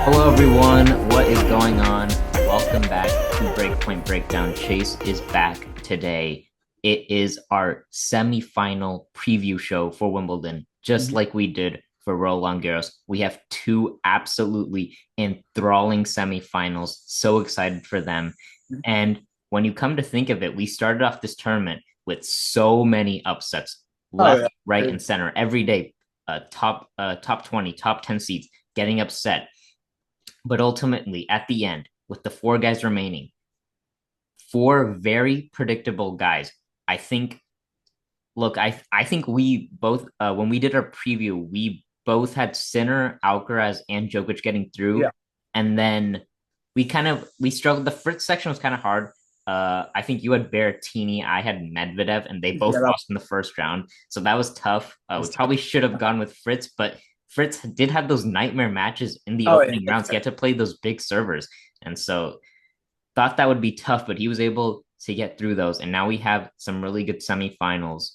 Hello, everyone. What is going on? Welcome back to Breakpoint Breakdown. Chase is back today. It is our semi-final preview show for Wimbledon, just Mhm. like we did for Roland Garros. We have two absolutely enthralling semifinals. So excited for them. And when you come to think of it, we started off this tournament with so many upsets, Oh yeah. left, right, Crazy. and center every day. Top 20, top 10 seeds getting upset. But ultimately, at the end, with the four guys remaining, four very predictable guys. I think. Look, I think we both when we did our preview, we both had Sinner, Alcaraz, and Djokovic getting through, Yeah. and then we struggled. The Fritz section was kind of hard. I think you had Berrettini, I had Medvedev, and they both Yeah. lost in the first round, so that was tough. We That's tough. probably should have gone with Fritz, but Fritz did have those nightmare matches in the Oh yeah. opening rounds. He had to play those big servers, and so thought that would be tough, but he was able to get through those. And now we have some really good semifinals.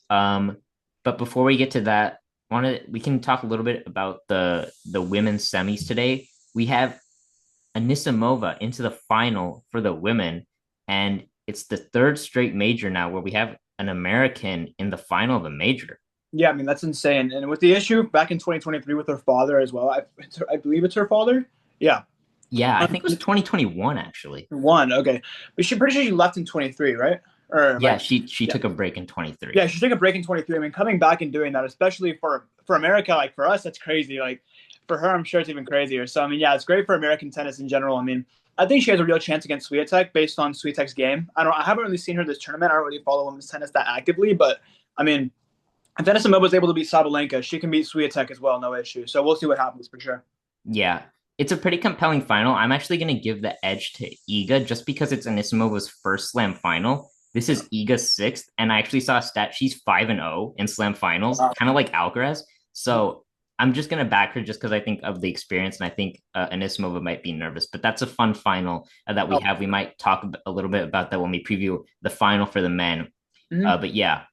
Um, but before we get to that, we can talk a little bit about the women's semis today. We have Anisimova into the final for the women, and it's the third straight major now where we have an American in the final of a major. Yeah. I mean that's insane. And with the issue back in 2023 with her father as well, I believe it's her father. Yeah. Yeah, I think it was 2021 actually. One. Okay. But she pretty sure she left in 23, right? Or Yeah, like she yeah. took a break in 23. Yeah, she took a break in 23. I mean, coming back and doing that, especially for America, like for us, that's crazy. Like for her, I'm sure it's even crazier. So I mean, yeah, it's great for American tennis in general. I mean, I think she has a real chance against Swiatek based on Swiatek's game. I haven't really seen her this tournament. I don't really follow women's tennis that actively, but I mean, if Anisimova was able to beat Sabalenka, she can beat Swiatek as well, no issue. So we'll see what happens for sure. Yeah, it's a pretty compelling final. I'm actually going to give the edge to Iga just because it's Anisimova's first Slam final. This Yeah. is Iga's sixth, and I actually saw a stat. She's 5-0 in Slam finals, Wow. kind of like Alcaraz. So I'm just going to back her just because I think of the experience, and I think Anisimova might be nervous. But that's a fun final that we Oh. have. We might talk a little bit about that when we preview the final for the men. Mhm. But yeah,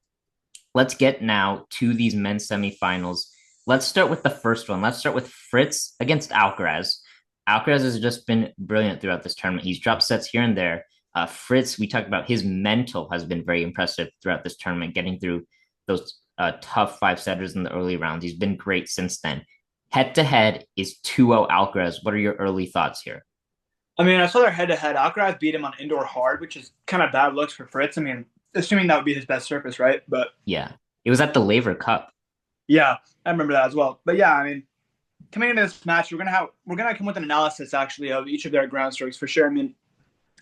let's get now to these men's semifinals. Let's start with the first one. Let's start with Fritz against Alcaraz. Alcaraz has just been brilliant throughout this tournament. He's dropped sets here and there. Fritz, we talked about his mental has been very impressive throughout this tournament, getting through those tough five setters in the early rounds. He's been great since then. Head to head is 2-0 Alcaraz. What are your early thoughts here? I mean, I saw their head to head. Alcaraz beat him on indoor hard, which is kind of bad looks for Fritz. I mean, assuming that would be his best surface, right? But Yeah, it was at the Laver Cup. yeah, I remember that as well. But yeah, I mean, coming into this match, we're gonna come with an analysis actually of each of their ground strokes for sure. I mean,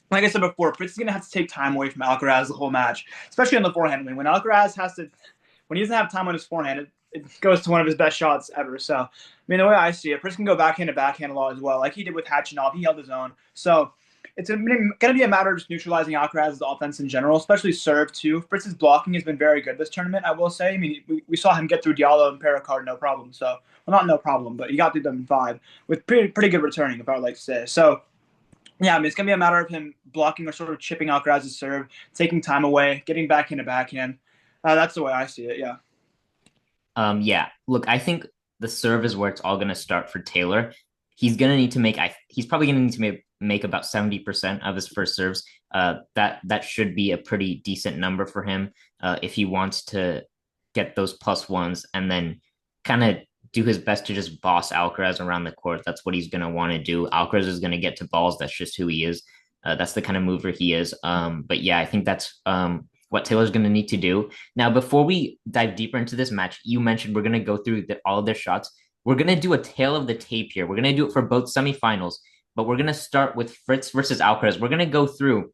like I said before, Fritz is gonna have to take time away from Alcaraz the whole match, especially on the forehand. I mean, when he doesn't have time on his forehand, it goes to one of his best shots ever. So, I mean, the way I see it, Fritz can go backhand to backhand a lot as well, like he did with Hatchinov. He held his own. So it's going to be a matter of just neutralizing Alcaraz's offense in general, especially serve too. Fritz's blocking has been very good this tournament, I will say. I mean, we saw him get through Diallo and Pericard no problem. So, well, not no problem, but he got through them in five with pretty good returning, if I would like to say. So, yeah, I mean, it's going to be a matter of him blocking or sort of chipping Alcaraz's serve, taking time away, getting back into backhand. That's the way I see it, yeah. Yeah. Look, I think the serve is where it's all going to start for Taylor. He's going to need to make. He's probably going to need to make about 70% of his first serves. That should be a pretty decent number for him if he wants to get those plus ones and then kind of do his best to just boss Alcaraz around the court. That's what he's going to want to do. Alcaraz is going to get to balls. That's just who he is. That's the kind of mover he is. But yeah, I think that's what Taylor's going to need to do. Now, before we dive deeper into this match, you mentioned we're going to go through all of their shots. We're going to do a tail of the tape here. We're going to do it for both semifinals, but we're going to start with Fritz versus Alcaraz. We're going to go through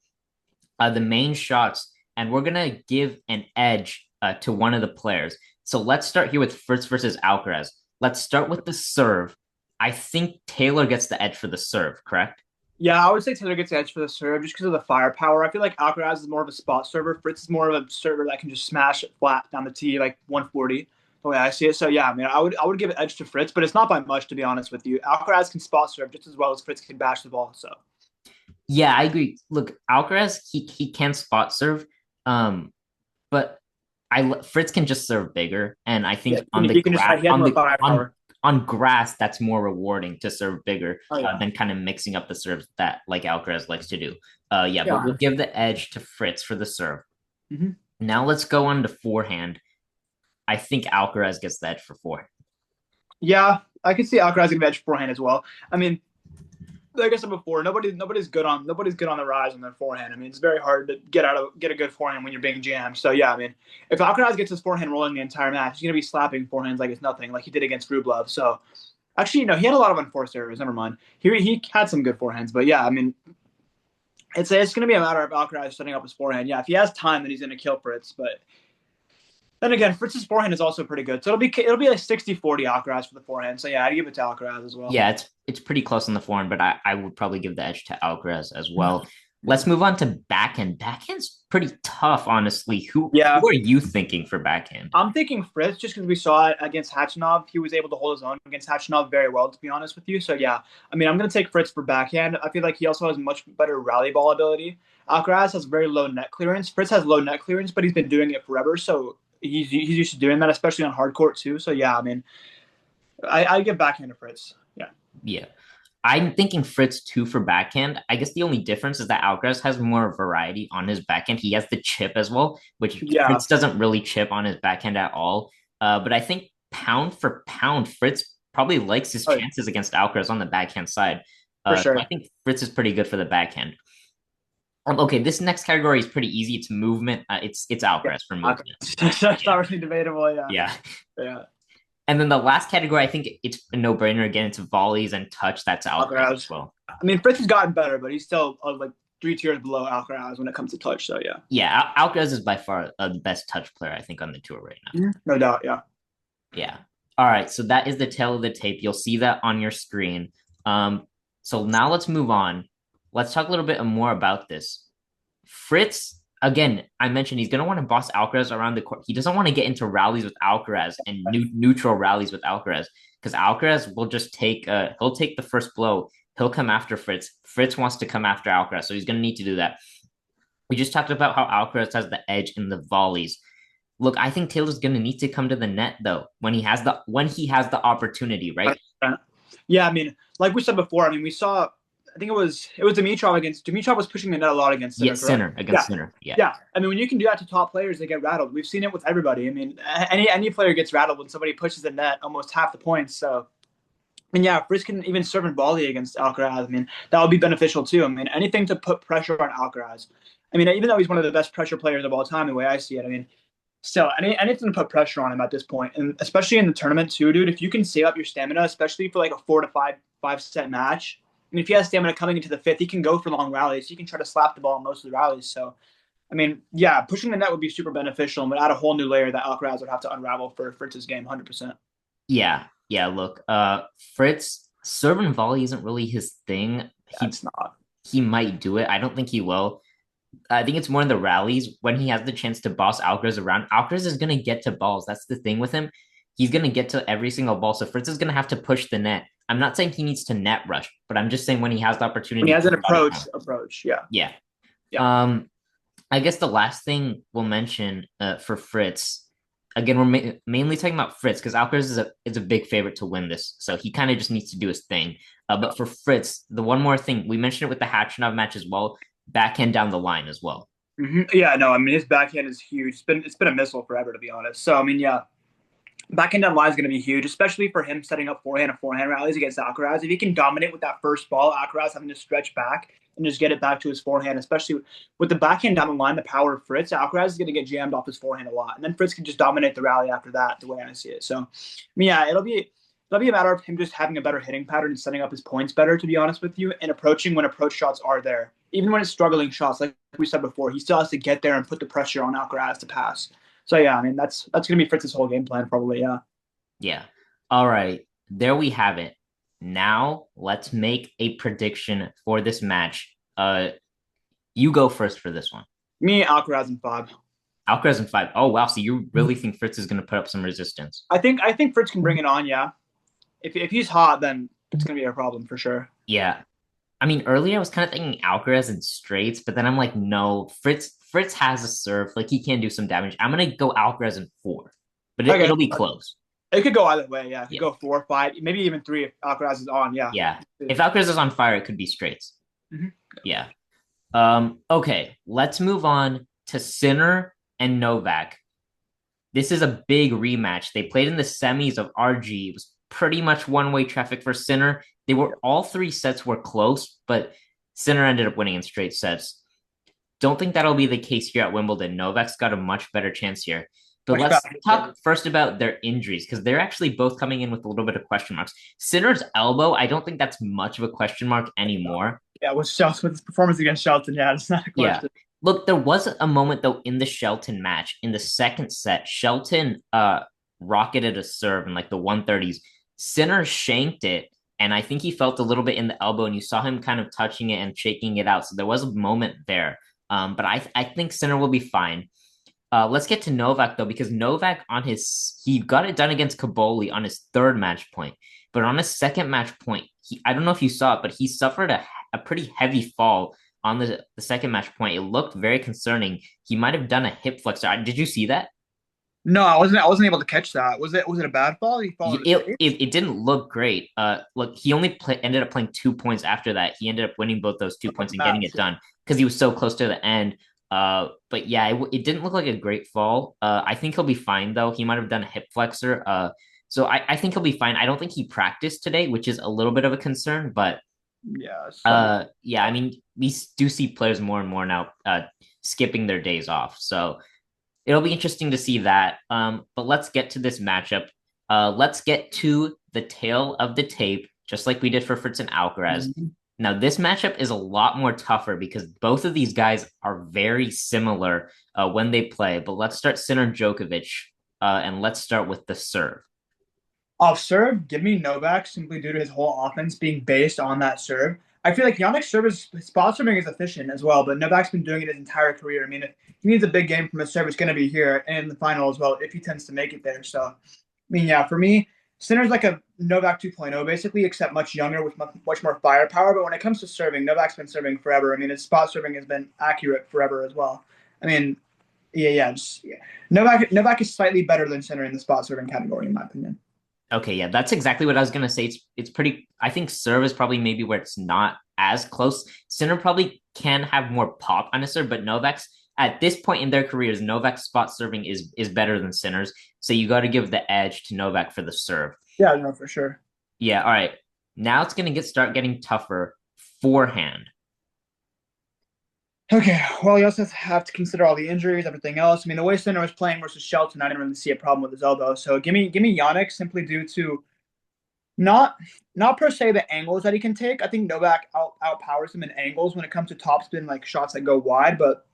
the main shots and we're going to give an edge to one of the players. So let's start here with Fritz versus Alcaraz. Let's start with the serve. I think Taylor gets the edge for the serve, correct? Yeah, I would say Taylor gets the edge for the serve just because of the firepower. I feel like Alcaraz is more of a spot server. Fritz is more of a server that can just smash it flat down the tee, like 140. the way I see it. So yeah, I mean, I would give it edge to Fritz, but it's not by much to be honest with you. Alcaraz can spot serve just as well as Fritz can bash the ball. So Yeah, I agree. Look, Alcaraz, he can spot serve, but Fritz can just serve bigger, and I yeah, think on the he can just grass he has more firepower. on grass that's more rewarding to serve bigger Oh yeah, than kind of mixing up the serves that like Alcaraz likes to do. Yeah, yeah, but we'll 100%. give the edge to Fritz for the serve. Mm-hmm. Now let's go on to forehand. I think Alcaraz gets the edge for forehand. Yeah, I can see Alcaraz getting edge forehand as well. I mean, like I said before, nobody's good on the rise on their forehand. I mean, it's very hard to get a good forehand when you're being jammed. So yeah, I mean, if Alcaraz gets his forehand rolling the entire match, he's gonna be slapping forehands like it's nothing, like he did against Rublev. So actually, no, he had a lot of unforced errors. Never mind. He had some good forehands, but yeah, I mean, it's gonna be a matter of Alcaraz setting up his forehand. Yeah, if he has time, then he's gonna kill Fritz. But then again, Fritz's forehand is also pretty good. So it'll be like 60-40 Alcaraz for the forehand. So yeah, I'd give it to Alcaraz as well. Yeah, it's pretty close on the forehand, but I would probably give the edge to Alcaraz as well. Let's move on to backhand. Backhand's pretty tough, honestly. Yeah, Who are you thinking for backhand? I'm thinking Fritz just because we saw it against Hachinov. He was able to hold his own against Hachinov very well, to be honest with you. So yeah, I mean, I'm going to take Fritz for backhand. I feel like he also has much better rally ball ability. Alcaraz has very low net clearance. Fritz has low net clearance, but he's been doing it forever. So he's used to doing that, especially on hard court too. So yeah, I mean, I give backhand to Fritz. Yeah. Yeah. I'm thinking Fritz too for backhand. I guess the only difference is that Alcaraz has more variety on his backhand. He has the chip as well, which Yeah. Fritz doesn't really chip on his backhand at all. But I think pound for pound, Fritz probably likes his Oh, yeah, chances against Alcaraz on the backhand side. for So I sure. think Fritz is pretty good for the backhand. Okay, this next category is pretty easy. It's movement. It's Yeah. Alcaraz for movement. That's Yeah, not really debatable. Yeah. yeah. Yeah. And then the last category, I think it's a no brainer again. It's volleys and touch. That's Alcaraz as Alcaraz. well. I mean, Fritz has gotten better, but he's still like 3 tiers below Alcaraz when it comes to touch. So yeah. Yeah, Alcaraz is by far the best touch player I think on the tour right now. No doubt. Yeah. Yeah. All right, so that is the tail of the tape. You'll see that on your screen. So now let's move on. Let's talk a little bit more about this. Fritz, again, I mentioned he's going to want to boss Alcaraz around the court. He doesn't want to get into rallies with Alcaraz and neutral rallies with Alcaraz because Alcaraz will just he'll take the first blow. He'll come after Fritz. Fritz wants to come after Alcaraz, so he's going to need to do that. We just talked about how Alcaraz has the edge in the volleys. Look, I think Taylor's going to need to come to the net though when he has the opportunity, right? Yeah. I mean, like we said before, I mean, we saw. I think it was Dimitrov was pushing the net a lot against Yeah, center, correct? center against Yeah. center. Yeah. Yeah. I mean, when you can do that to top players, they get rattled. We've seen it with everybody. I mean, any player gets rattled when somebody pushes the net almost half the points. So and yeah, Fritz can even serve in volley against Alcaraz. I mean, that would be beneficial too. I mean, anything to put pressure on Alcaraz. I mean, even though he's one of the best pressure players of all time, the way I see it, I mean, still, anything to put pressure on him at this point, and especially in the tournament too, dude. If you can save up your stamina, especially for like a 4 to 5 set match, and if he has stamina coming into the fifth, he can go for long rallies. He can try to slap the ball in most of the rallies. So, I mean, yeah, pushing the net would be super beneficial and would add a whole new layer that Alcaraz would have to unravel for Fritz's game, 100%. Yeah. Yeah. Look, Fritz serve and volley isn't really his thing. He That's not. he might do it. I don't think he will. I think it's more in the rallies when he has the chance to boss Alcaraz around. Alcaraz is gonna get to balls. That's the thing with him. He's gonna get to every single ball. So Fritz is gonna have to push the net. I'm not saying he needs to net rush, but I'm just saying when he has the When he opportunity has to an shut it down. approach, yeah, Yeah. yeah. Um, I guess the last thing we'll mention for Fritz, again, we're mainly talking about Fritz because Alcaraz is a big favorite to win this, so he kind of just needs to do his thing. But for Fritz, the one more thing we mentioned it with the Hachinov match as well, backhand down the line as well. Yeah, no, I mean his backhand is huge. It's been a missile forever, to be honest. So I mean, yeah, backhand down line is going to be huge, especially for him setting up forehand rallies against Alcaraz. If he can dominate with that first ball, Alcaraz having to stretch back and just get it back to his forehand, especially with the backhand down the line, the power of Fritz, Alcaraz is going to get jammed off his forehand a lot, and then Fritz can just dominate the rally after that. The way I see it, so I mean, yeah, it'll be a matter of him just having a better hitting pattern and setting up his points better, to be honest with you, and approaching when approach shots are there. Even when it's struggling shots, like we said before, he still has to get there and put the pressure on Alcaraz to pass. So yeah, I mean that's gonna be Fritz's whole game plan probably. Yeah. Yeah. All right. There we have it. Now let's make a prediction for this match. You go first for this one. Me, Alcaraz in five. Alcaraz in five. Oh wow, so you really think Fritz is going to put up some resistance? I think Fritz can bring it on. Yeah, if he's hot, then it's gonna be a problem for sure. Yeah, I mean, earlier I was kind of thinking Alcaraz in straights, but then I'm like, no, Fritz has a serve, like he can do some damage. I'm gonna go Alcaraz in four, but Okay, it'll be close. it could go either way. Yeah, it could Yeah, go 4 or 5, maybe even 3 if Alcaraz is on. Yeah. yeah. If Alcaraz is on fire, it could be straights. Mhm. Yeah. Okay, let's move on to Sinner and Novak. This is a big rematch. They played in the semis of RG. It was pretty much one-way traffic for Sinner. They were all three sets were close, but Sinner ended up winning in straight sets. Don't think that'll be the case here at Wimbledon. Novak's got a much better chance here. But Much let's better. talk first about their injuries because they're actually both coming in with a little bit of question marks. Sinner's elbow, I don't think that's much of a question mark anymore. Yeah, with his performance against Shelton, yeah, it's not a Yeah. question. Look, there was a moment though in the Shelton match in the second set. Shelton rocketed a serve in like the 130s. Sinner shanked it, and I think he felt a little bit in the elbow, and you saw him kind of touching it and shaking it out. So there was a moment there. But I think Sinner will be fine. Let's get to Novak though, because Novak he got it done against Kaboli on his third match point, but on his second match point, I don't know if you saw it, but he suffered a pretty heavy fall on the second match point. It looked very concerning. He might have done a hip flexor. Did you see that? No, I wasn't able to catch that. Was it a bad fall? He fall on his face? It didn't look great. Look, he only ended up playing 2 points after that. He ended up winning both those 2 points and getting it done because he was so close to the end. But yeah, it didn't look like a great fall. I think he'll be fine though. He might have done a hip flexor. So I think he'll be fine. I don't think he practiced today, which is a little bit of a concern. But Yeah, some. yeah, I mean, we do see players more and more now skipping their days off. So it'll be interesting to see that. But let's get to this matchup. Let's get to the tail of the tape, just like we did for Fritz and Alcaraz. Mhm. Now, this matchup is a lot more tougher because both of these guys are very similar when they play. But let's start Sinner Djokovic, and let's start with the serve. Off serve, give me Novak simply due to his whole offense being based on that serve. I feel like Jannik's his spot serving is efficient as well, but Novak's been doing it his entire career. I mean, if he needs a big game from his serve, it's going to be here and in the final as well if he tends to make it there. So, I mean, yeah, for me, Sinner's like a Novak 2.0 basically, except much younger with much more firepower. But when it comes to serving, Novak's been serving forever. I mean, his spot serving has been accurate forever as well. I mean, yeah. Novak is slightly better than Sinner in the spot serving category, in my opinion. Okay, yeah, that's exactly what I was gonna say. It's pretty. I think serve is probably maybe where it's not as close. Sinner probably can have more pop on a serve, but Novak's at this point in their careers, Novak's spot serving is better than Sinner's. So you got to give the edge to Novak for the serve. Yeah, no, for sure. Yeah, all right. Now it's gonna start getting tougher. Forehand. Okay, well, you also have to consider all the injuries, everything else. I mean, the way Sinner was playing versus Shelton, I didn't really see a problem with his elbow. So give me Jannik simply due to not not per se the angles that he can take. I think Novak outpowers him in angles when it comes to topspin like shots that go wide, but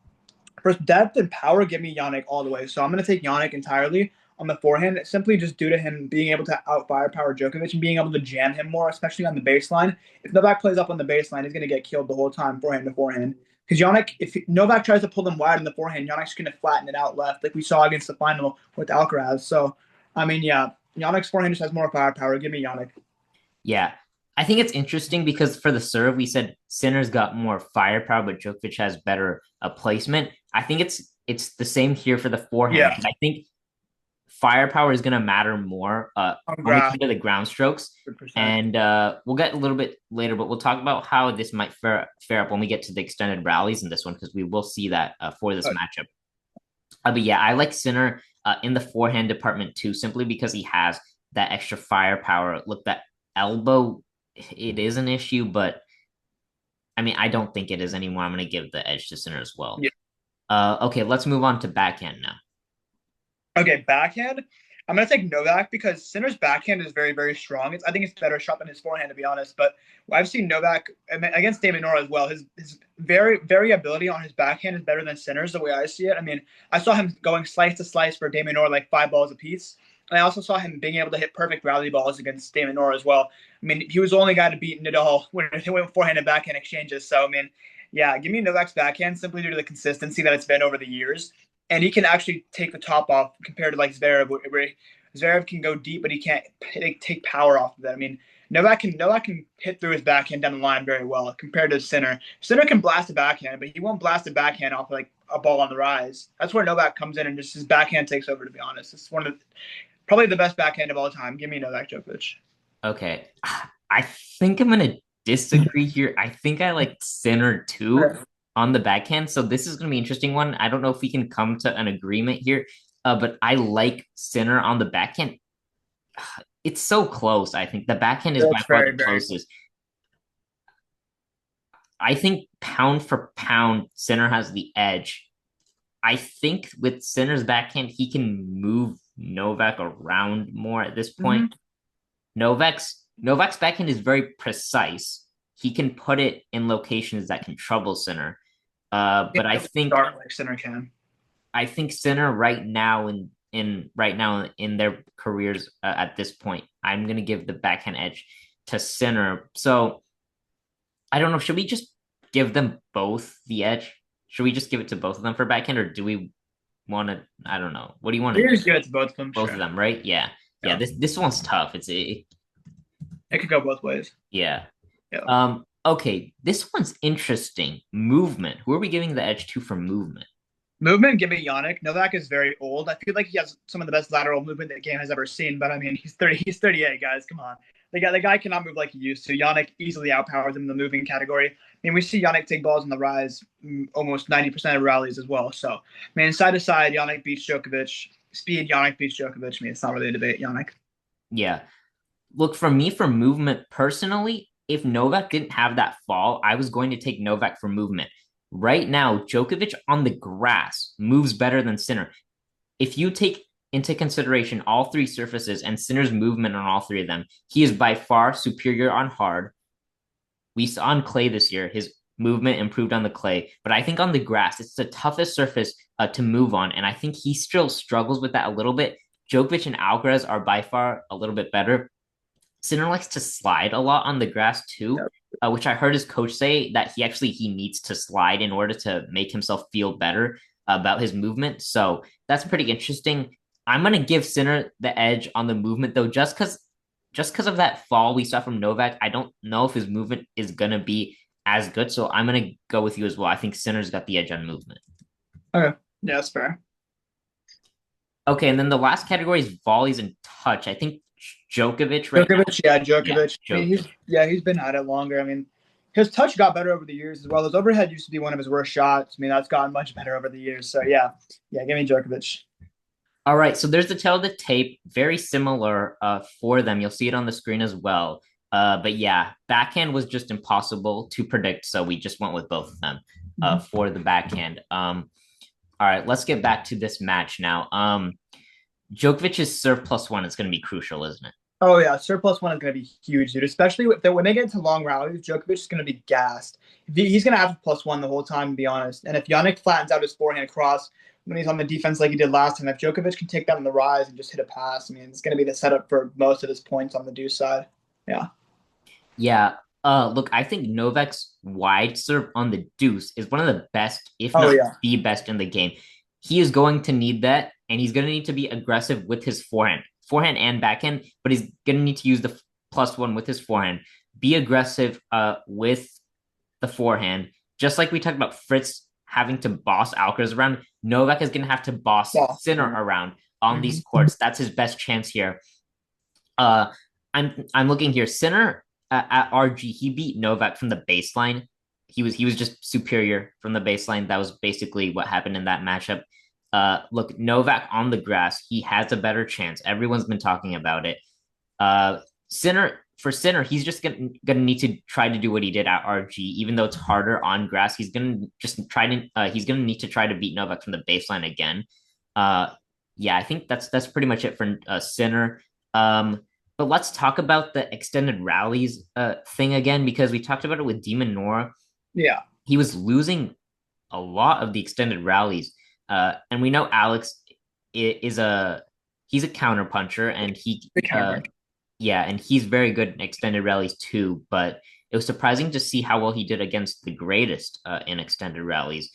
for depth and power, give me Jannik all the way. So I'm going to take Jannik entirely on the forehand, simply just due to him being able to out firepower Djokovic and being able to jam him more, especially on the baseline. If Novak plays up on the baseline, he's going to get killed the whole time, forehand to forehand. Because Jannik, if Novak tries to pull them wide in the forehand, Jannik's going to flatten it out left, like we saw against the final with Alcaraz. So, I mean, yeah, Jannik's forehand just has more firepower. Give me Jannik. Yeah. I think it's interesting because for the serve, we said Sinner's got more firepower, but Djokovic has better placement. I think it's the same here for the forehand. Yeah, I think firepower is going to matter more on when we grass, come to the ground strokes. 100%. And we'll get a little bit later, but we'll talk about how this might fare up when we get to the extended rallies in this one, because we will see that for this matchup. But yeah, I like Sinner in the forehand department too, simply because he has that extra firepower. Look, that elbow, it is an issue, but I mean, I don't think it is anymore. I'm going to give the edge to Sinner as well. Yeah. Okay, let's move on to backhand now. Okay, backhand. I'm gonna take Novak because Sinner's backhand is very, very strong. I think it's a better shot than his forehand, to be honest. But I've seen Novak against Damon Nora as well. His variability on his backhand is better than Sinner's, the way I see it. I mean, I saw him going slice to slice for Damon Nora like 5 balls apiece. And I also saw him being able to hit perfect rally balls against Damon Nora as well. I mean, he was the only guy to beat Nadal when he went forehand and backhand exchanges. So I mean, yeah, give me Novak's backhand simply due to the consistency that it's been over the years. and he can actually take the top off compared to like Zverev, where Zverev can go deep, but he can't take power off of that. I mean, Novak can hit through his backhand down the line very well compared to Sinner. Sinner can blast a backhand, but he won't blast a backhand off like a ball on the rise. That's where Novak comes in and just his backhand takes over. To be honest, it's one of probably the best backhand of all time. Give me Novak Djokovic. Okay. I think I'm gonna disagree here. I think I like Sinner too on the backhand. So this is gonna be an interesting one. I don't know if we can come to an agreement here, but I like Sinner on the backhand. It's so close. I think the backhand is by That's far very, the very. closest. I think pound for pound, Sinner has the edge. I think with Sinner's backhand, he can move Novak around more at this point. Mm-hmm. Novak's backhand is very precise. He can put it in locations that can trouble Sinner. But Start like Sinner can. I think Sinner right now in their careers at this point, I'm gonna give the backhand edge to Sinner. So I don't know. Should we just give them both the edge? Should we just give it to both of them for backhand, or do we want to? I don't know. What do you want to We do? just give it to both of them, Both of sure. them, right? Yeah, yeah. Yeah, This one's tough. it could go both ways. Yeah. Yeah. Okay, this one's interesting. Movement. Who are we giving the edge to for movement? Movement, give me Jannik. Novak is very old. I feel like he has some of the best lateral movement the game has ever seen. But I mean, he's 30. He's 38, guys. Come on. The guy cannot move like he used to. Jannik easily outpowers him in the moving category. I mean, we see Jannik take balls on the rise almost 90% of rallies as well. So, I mean, side to side, Jannik beats Djokovic. Speed, Jannik beats Djokovic. I mean, it's not really a debate. Jannik. Yeah. Look, for me, for movement personally, if Novak didn't have that fall, I was going to take Novak for movement. Right now, Djokovic on the grass moves better than Sinner. If you take into consideration all three surfaces and Sinner's movement on all three of them, he is by far superior on hard. We saw on clay this year, his movement improved on the clay, but I think on the grass, it's the toughest surface to move on. And I think he still struggles with that a little bit. Djokovic and Alcaraz are by far a little bit better. Sinner likes to slide a lot on the grass too, Yep. which I heard his coach say that he needs to slide in order to make himself feel better about his movement. So that's pretty interesting. I'm gonna give Sinner the edge on the movement though, just because of that fall we saw from Novak. I don't know if his movement is gonna be as good. So I'm gonna go with you as well. I think Sinner's got the edge on movement. Okay. Yeah, that's fair. Okay, and then the last category is volleys and touch. I think Djokovic right now. Djokovic, yeah, Yeah, Djokovic. I mean, Djokovic. he's been at it longer. I mean, his touch got better over the years as well. His overhead used to be one of his worst shots. I mean, that's gotten much better over the years. So yeah, give me Djokovic. All right, so there's the tail of the tape, very similar for them. You'll see it on the screen as well. But yeah, backhand was just impossible to predict, so we just went with both of them for the backhand. All right, let's get back to this match now. Djokovic's serve plus one is going to be crucial, isn't it? Oh yeah, surplus one is going to be huge, dude. Especially when they get into long rallies, Djokovic is going to be gassed. He's going to have plus one the whole time, to be honest. And if Jannik flattens out his forehand cross when he's on the defense like he did last time, if Djokovic can take that on the rise and just hit a pass, I mean, it's going to be the setup for most of his points on the deuce side. Yeah. Yeah. Look, I think Novak's wide serve on the deuce is one of the best, if Oh not yeah. the best in the game. He is going to need that, and he's going to need to be aggressive with his forehand and backhand, but he's going to need to use the plus one with his forehand. Be aggressive with the forehand. Just like we talked about Fritz having to boss Alcaraz around, Novak is going to have to boss Yeah. Sinner around on these Mm-hmm. courts. That's his best chance here. Uh, I'm looking here. Sinner at RG, he beat Novak from the baseline. He was just superior from the baseline. That was basically what happened in that matchup. Look, Novak on the grass, he has a better chance. Everyone's been talking about it. Sinner, he's just gonna need to try to do what he did at RG, even though it's harder on grass. He's gonna need to try to beat Novak from the baseline again. Uh, yeah, I think that's pretty much it for Sinner. But let's talk about the extended rallies thing again, because we talked about it with Demon Nora. Yeah. He was losing a lot of the extended rallies. And we know Alex is he's a counter puncher, and The counter. yeah, and he's very good in extended rallies too. But it was surprising to see how well he did against the greatest in extended rallies.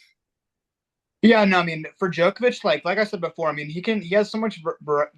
Yeah, no, I mean for Djokovic, like I said before, I mean he has so much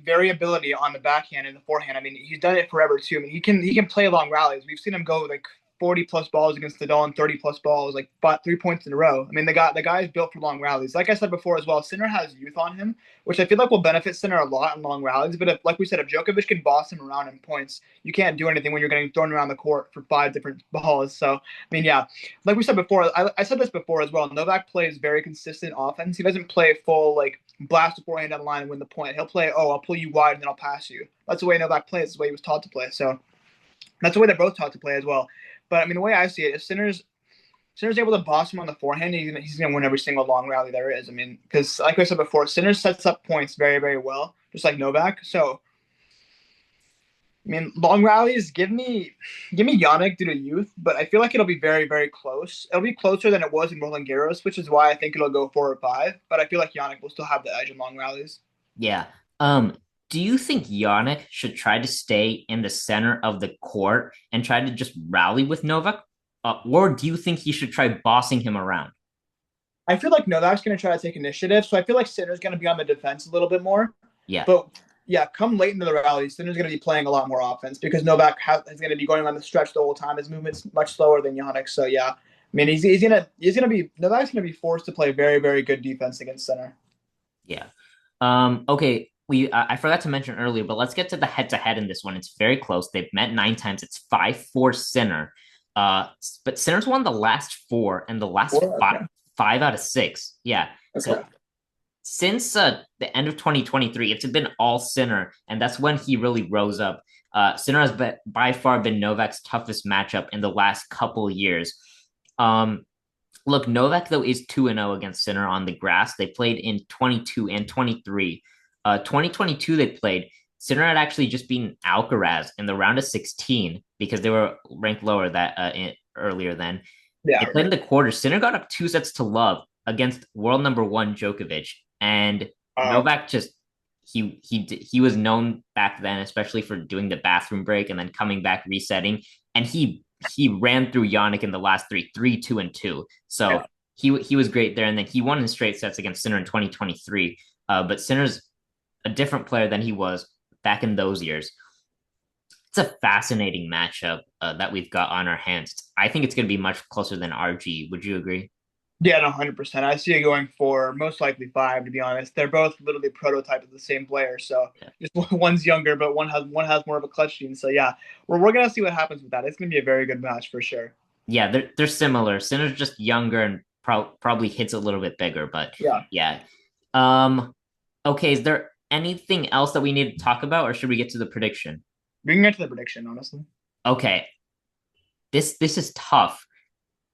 variability on the backhand and the forehand. I mean he's done it forever too. I mean he can play long rallies. We've seen him go like 40 plus balls against Nadal and 30 plus balls, like 3 points in a row. I mean the guy is built for long rallies. Like I said before as well, Sinner has youth on him, which I feel like will benefit Sinner a lot in long rallies. But like we said, if Djokovic can boss him around in points, you can't do anything when you're getting thrown around the court for 5 different balls. So I mean, yeah, like we said before, I said this before as well. Novak plays very consistent offense. He doesn't play full like blast the forehand down the line and win the point. He'll play, oh, I'll pull you wide and then I'll pass you. That's the way Novak plays. That's the way he was taught to play. So that's the way they're both taught to play as well. But I mean, the way I see it, if Sinner's able to boss him on the forehand, he's gonna win every single long rally there is. I mean, because like I said before, Sinner sets up points very very well, just like Novak. So I mean, long rallies give me Jannik due to youth, but I feel like it'll be very, very close. It'll be closer than it was in Roland Garros, which is why I think it'll go 4 or 5. But I feel like Jannik will still have the edge in long rallies. Yeah. Do you think Jannik should try to stay in the center of the court and try to just rally with Novak? Or do you think he should try bossing him around? I feel like Novak's going to try to take initiative, so I feel like Sinner's going to be on the defense a little bit more. Yeah. But yeah, come late into the rally, Sinner's going to be playing a lot more offense because Novak is going to be going on the stretch the whole time. His movement's much slower than Jannik, so yeah. I mean, he's gonna be Novak's gonna be forced to play very very good defense against Sinner. Yeah. Okay. I forgot to mention earlier, but let's get to the head-to-head in this one. It's very close. They've met 9 times. It's 5-4 Sinner. But Sinner's won the last four and the last Okay. five out of six. Yeah. Okay. So since the end of 2023, it's been all Sinner, and that's when he really rose up. Sinner has by far been Novak's toughest matchup in the last couple years. Um, Look, Novak though is 2-0 against Sinner on the grass. They played in 22 and 23. 2022 they played. Sinner had actually just beaten Alcaraz in the round of 16 because they were ranked lower earlier then. They Yeah. played in the quarters. Sinner got up 2-0 against world number one Djokovic, and Uh, Novak just he was known back then, especially for doing the bathroom break and then coming back resetting, and he ran through Jannik in the last three, 2, and 2. So yeah. he was great there, and then he won in straight sets against Sinner in 2023. But Sinner's a different player than he was back in those years. It's a fascinating matchup that we've got on our hands. I think it's going to be much closer than RG. Would you agree? Yeah, no, 100%. I see it going for most likely 5. To be honest, they're both literally prototype of the same player. So Yeah, just one's younger, but one has more of a clutch gene. So yeah, we're gonna see what happens with that. It's gonna be a very good match for sure. yeah, they're similar. Sinner's just younger and probably hits a little bit bigger, but Yeah, yeah. Um, okay, is there anything else that we need to talk about, or should we get to the prediction? we can get to the prediction. Honestly. Okay, this is tough.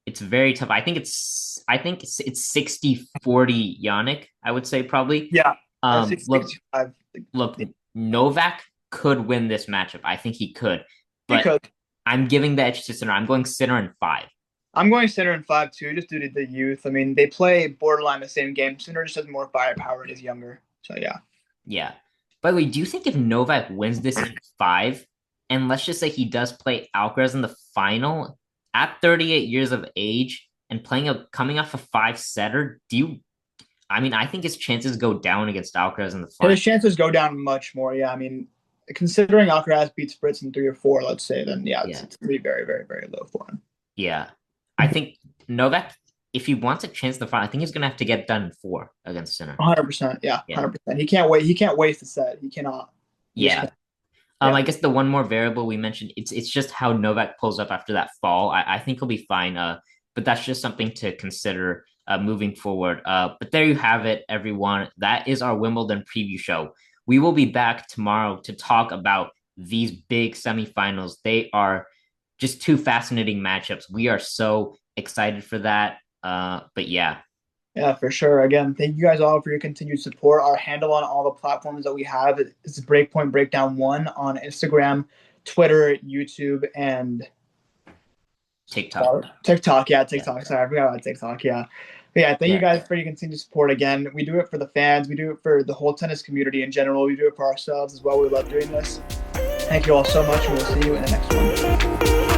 It's very tough. I think it's 60-40 Yannick, I would say probably. Yeah, Look, 65. look, Novak could win this matchup. I think he could, but Because I'm giving the edge to Sinner. I'm going Sinner in 5. I'm going Sinner in 5 too, just due to the youth. I mean, they play borderline the same game. Sinner just has more firepower and is younger. So yeah. Yeah. By the way, do you think if Novak wins this in 5, and let's just say he does play Alcaraz in the final at 38 years of age and coming off a 5-setter, I mean, I think his chances go down against Alcaraz in the final. His chances go down much more. Yeah, I mean, considering Alcaraz beats Fritz in 3 or 4, let's say, then yeah, Yeah. it's gonna be very, very, very low for him. Yeah. I think Novak, if he wants a chance in the final, I think he's going to have to get done in 4 against Sinner. 100%. Yeah, Yeah. 100%. He can't wait. He can't waste a set. He cannot. He just Yeah. can't. Yeah. I guess the one more variable we mentioned, it's just how Novak pulls up after that fall. I think he'll be fine. But that's just something to consider moving forward. But there you have it, everyone. That is our Wimbledon preview show. We will be back tomorrow to talk about these big semifinals. They are just two fascinating matchups. We are so excited for that. But yeah, Yeah, for sure. Again, thank you guys all for your continued support. Our handle on all the platforms that we have is Breakpoint Breakdown 1 on Instagram, Twitter, YouTube, and TikTok. TikTok. Yeah, Yeah. TikTok. Sorry, I forgot about TikTok. Yeah. But yeah, thank you Yeah. guys for your continued support. Again, we do it for the fans. We do it for the whole tennis community in general. We do it for ourselves as well. We love doing this. Thank you all so much, and we'll see you in the next one.